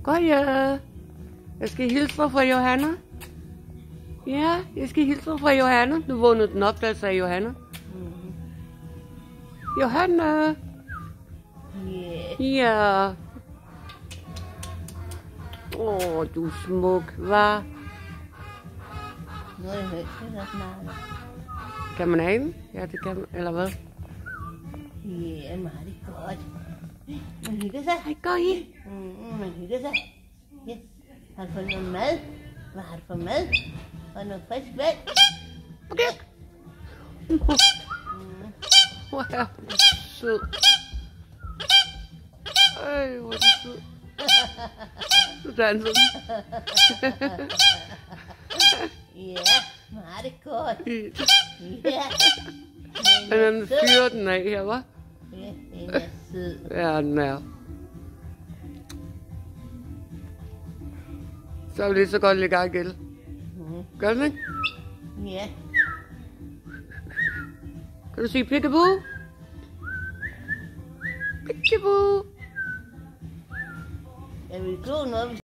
Godt. Jeg skal hilse fra Johanna. Ja, jeg skal hilse fra Johanna. Nu vågnede den op, da jeg sagde Johanna. Johanna. Ja. Du er smuk, hva'? Nu er jeg højt, det er snart. Kan man have den? Ja, det kan man. Eller hvad? Ja, meget godt. Man hygger sig. Hej, går I? Man hygger sig. Ja. Har du fået noget mad? Hvad har du fået mad? Og noget frisk vand? Okay. Hvor er du sød. Ej, hvor er du sød. Du danser den. Ja, meget godt. Ja. Den fyrer den af her, hva'? Ja, den er sød. Ja, den er. Så vil det så godt lægge igen. Gør den ikke? Ja. Kan du sige peekaboo? Peekaboo. Jeg vil gå noget,